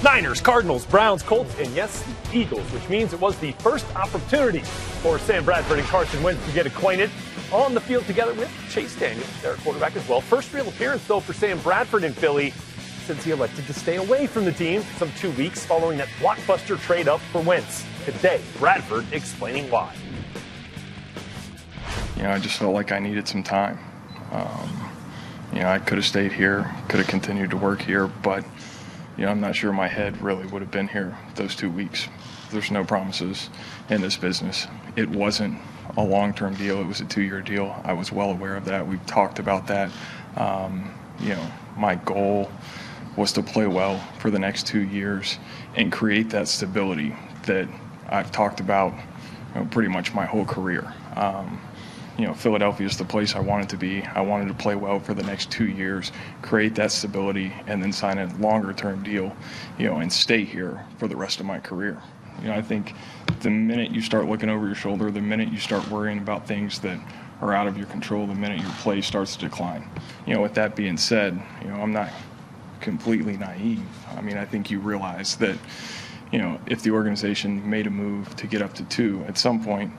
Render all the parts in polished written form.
Niners, Cardinals, Browns, Colts, and yes, the Eagles, which means it was the first opportunity for Sam Bradford and Carson Wentz to get acquainted on the field together with Chase Daniel, their quarterback as well. First real appearance, though, for Sam Bradford in Philly since he elected to stay away from the team for some 2 weeks following that blockbuster trade up for Wentz. Today, Bradford explaining why. I just felt like I needed some time. I could have stayed here, could have continued to work here, but I'm not sure my head really would have been here those 2 weeks. There's no promises in this business. It wasn't a long-term deal. It was a 2-year deal. I was well aware of that. We've talked about that. My goal was to play well for the next 2 years and create that stability that I've talked about pretty much my whole career. Philadelphia is the place I wanted to be. I wanted to play well for the next 2 years, create that stability, and then sign a longer-term deal, and stay here for the rest of my career. I think the minute you start looking over your shoulder, the minute you start worrying about things that are out of your control, the minute your play starts to decline. With that being said, I'm not completely naive. I think you realize that, if the organization made a move to get up to 2 at some point,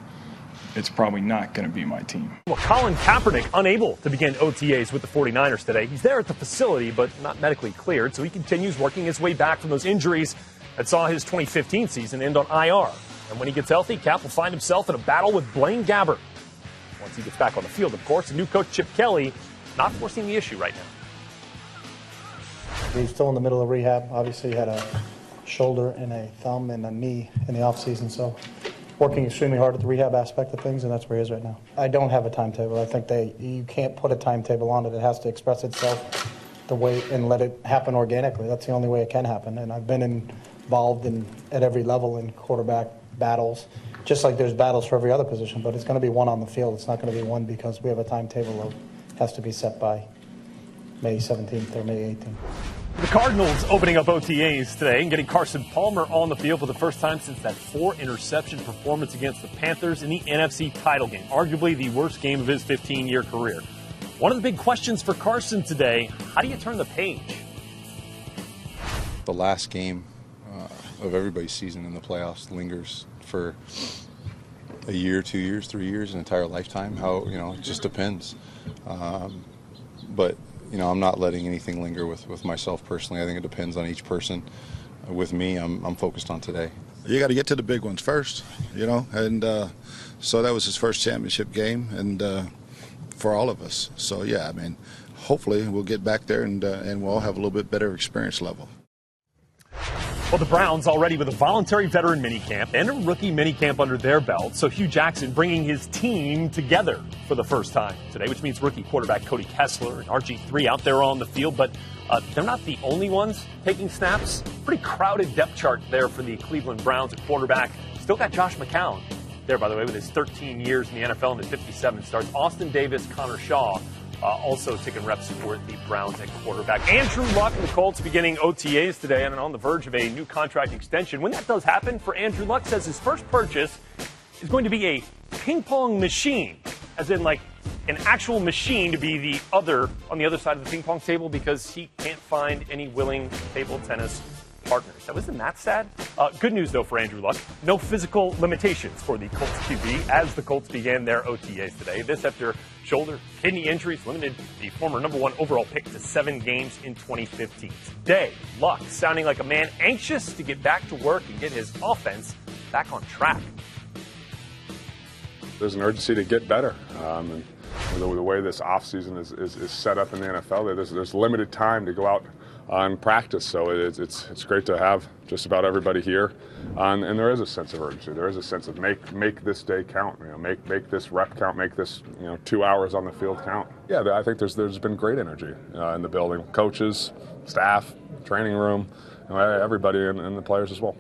it's probably not going to be my team. Well, Colin Kaepernick unable to begin OTAs with the 49ers today. He's there at the facility, but not medically cleared, so he continues working his way back from those injuries that saw his 2015 season end on IR. And when he gets healthy, Cap will find himself in a battle with Blaine Gabbert. Once he gets back on the field, of course, and new coach Chip Kelly not forcing the issue right now. He's still in the middle of rehab. Obviously, he had a shoulder and a thumb and a knee in the offseason, so working extremely hard at the rehab aspect of things, and that's where he is right now. I don't have a timetable. I think you can't put a timetable on it. It has to express itself the way and let it happen organically. That's the only way it can happen. And I've been involved at every level in quarterback battles, just like there's battles for every other position, but it's going to be one on the field. It's not going to be one because we have a timetable of has to be set by May 17th or May 18th. The Cardinals opening up OTAs today and getting Carson Palmer on the field for the first time since that 4-interception performance against the Panthers in the NFC title game, arguably the worst game of his 15-year career. One of the big questions for Carson today, how do you turn the page? The last game of everybody's season in the playoffs lingers for a year, 2 years, 3 years, an entire lifetime. It just depends. But I'm not letting anything linger with myself personally. I think it depends on each person. With me, I'm focused on today. You got to get to the big ones first, and so that was his first championship game, and for all of us. So yeah, hopefully we'll get back there and we'll all have a little bit better experience level. Well, the Browns already with a voluntary veteran minicamp and a rookie minicamp under their belt. So Hugh Jackson bringing his team together for the first time today, which means rookie quarterback Cody Kessler and RGIII out there on the field. But they're not the only ones taking snaps. Pretty crowded depth chart there for the Cleveland Browns at quarterback. Still got Josh McCown there, by the way, with his 13 years in the NFL and his 57 starts. Austin Davis, Connor Shaw also taking reps for the Browns at quarterback. Andrew Luck and the Colts beginning OTAs today and on the verge of a new contract extension. When that does happen, for Andrew Luck says his first purchase is going to be a ping pong machine, as in like an actual machine to be on the other side of the ping pong table because he can't find any willing table tennis partners. Now, isn't that sad? Good news, though, for Andrew Luck. No physical limitations for the Colts QB as the Colts began their OTAs today. This after shoulder, kidney injuries limited the former #1 overall pick to 7 games in 2015. Today, Luck sounding like a man anxious to get back to work and get his offense back on track. There's an urgency to get better. And the way this offseason is set up in the NFL, there's limited time to go out on practice, so it's great to have just about everybody here, and there is a sense of urgency. There is a sense of make this day count. Make this rep count. Make this 2 hours on the field count. Yeah, I think there's been great energy in the building, coaches, staff, training room, everybody, and the players as well.